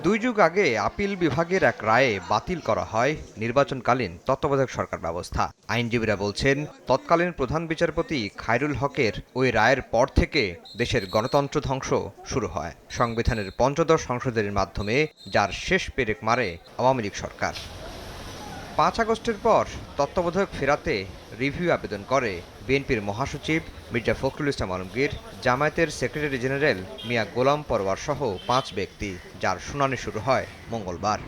2 যুগ আগে আপিল বিভাগের এক রায়ে বাতিল করা হয় নির্বাচনকালীন তত্ত্বাবধায়ক সরকার ব্যবস্থা। আইনজীবীরা বলছেন, তৎকালীন প্রধান বিচারপতি খায়রুল হকের ওই রায়ের পর থেকে দেশের গণতন্ত্র ধ্বংস শুরু হয় সংবিধানের পঞ্চদশ সংশোধনীর মাধ্যমে, যার শেষ পেরেক মারে আওয়ামী লীগ সরকার। 5 আগস্টের পর তত্ত্বাবধায়ক ফেরাতে রিভিউ আবেদন করে বিএনপির মহাসচিব মির্জা ফখরুল ইসলাম আলমগীর, জামায়াতের সেক্রেটারি জেনারেল মিয়া গোলাম পরওয়ার সহ 5 ব্যক্তি, যার শুনানি শুরু হয় মঙ্গলবার।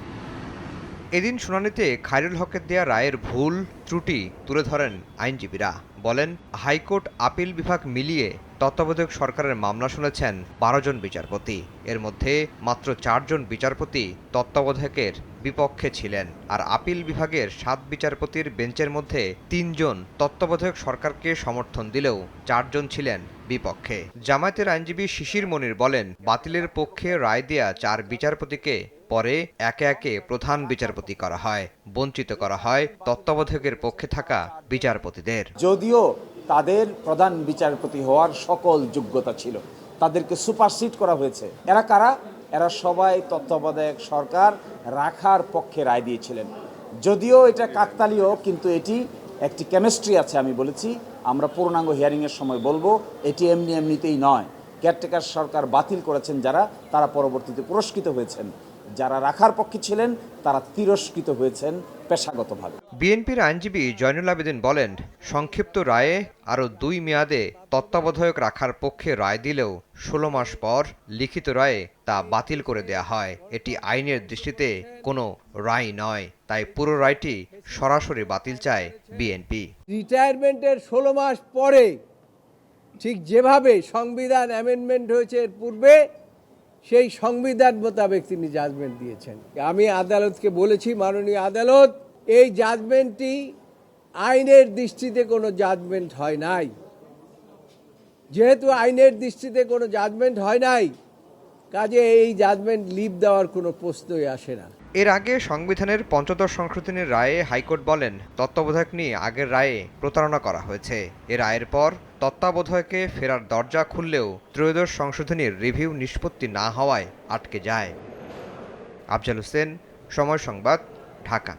এদিন শুনানিতে খায়রুল হকের দেয়া রায়ের ভুল ত্রুটি তুলে ধরেন আইনজীবীরা। বলেন, হাইকোর্ট আপিল বিভাগ মিলিয়ে তত্ত্বাবধায়ক সরকারের মামলা শুনেছেন 12 জন বিচারপতি। এর মধ্যে মাত্র 4 জন বিচারপতি তত্ত্বাবধায়কের বিপক্ষে ছিলেন, আর আপিল বিভাগের 7 বিচারপতির বেঞ্চের মধ্যে 3 জন তত্ত্বাবধায়ক সরকারকে সমর্থন দিলেও 4 জন ছিলেন বিপক্ষে। জামায়াতের আইনজীবী শিশির মনির বলেন, বাতিলের পক্ষে রায় দেয়া 4 বিচারপতিকে পরে একে একে প্রধান বিচারপতি করা হয়, বঞ্চিত করা হয় তত্ত্বাবধায়কের পক্ষে থাকা বিচারপতিদের। যদিও তাদের প্রধান বিচারপতি হওয়ার সকল যোগ্যতা ছিল, তাদেরকে সুপারসিড করা হয়েছে। এরা কারা? এরা সবাই তত্ত্বাবধায়ক সরকার রাখার পক্ষে রায় দিয়েছিলেন। যদিও এটা কাকতালীয়, কিন্তু এটি একটি কেমিস্ট্রি আছে। আমি বলেছি, আমরা পূর্ণাঙ্গ হিয়ারিংয়ের সময় বলবো, এটি এমনিতেই নয়। কেয়ারটেকার সরকার বাতিল করেছেন যারা, তারা পরবর্তীতে পুরস্কৃত হয়েছেন। যারা রাখার পক্ষে ছিলেন তারা তিরস্কৃত হয়েছেন পেশাগতভাবে। বিএনপির আইনজীবী জয়নুল আবেদিন বলেন, সংক্ষিপ্ত রায়ে আরও 2 মেয়াদে তত্ত্বাবধায়ক রাখার পক্ষে রায় দিলেও 16 মাস পর লিখিত রায়ে তা বাতিল করে দেয়া হয়। এটি আইনের দৃষ্টিতে কোনো রায় নয়, তাই পুরো রায়টি সরাসরি বাতিল চায় বিএনপি। রিটায়ারমেন্টের 16 মাস পরে ঠিক যেভাবে সংবিধান অ্যামেন্ডমেন্ট হয়েছে এর পূর্বে, সেই সংবিধান মোতাবেক তিনি জাজমেন্ট দিয়েছেন। আমি আদালতকে বলেছি, মাননীয় আদালত, এই জাজমেন্টটি আইনের দৃষ্টিতে কোনো জাজমেন্ট হয় নাই। যেহেতু আইনের দৃষ্টিতে কোনো জাজমেন্ট হয় নাই, কাজে এই জাজমেন্ট লিভ দেওয়ার কোনো প্রশ্নই আসে না। এর আগে সংবিধানের পঞ্চদশ সংশোধনীর রায়ে হাইকোর্ট বলেন, তত্ত্বাবধায়ক নিয়ে আগের রায়ে প্রতারণা করা হয়েছে। এ রায়ের পর তত্ত্বাবধায়কে ফেরার দরজা খুললেও ত্রয়োদশ সংশোধনীর রিভিউ নিষ্পত্তি না হওয়ায় আটকে যায়। আফজাল হোসেন, সময় সংবাদ, ঢাকা।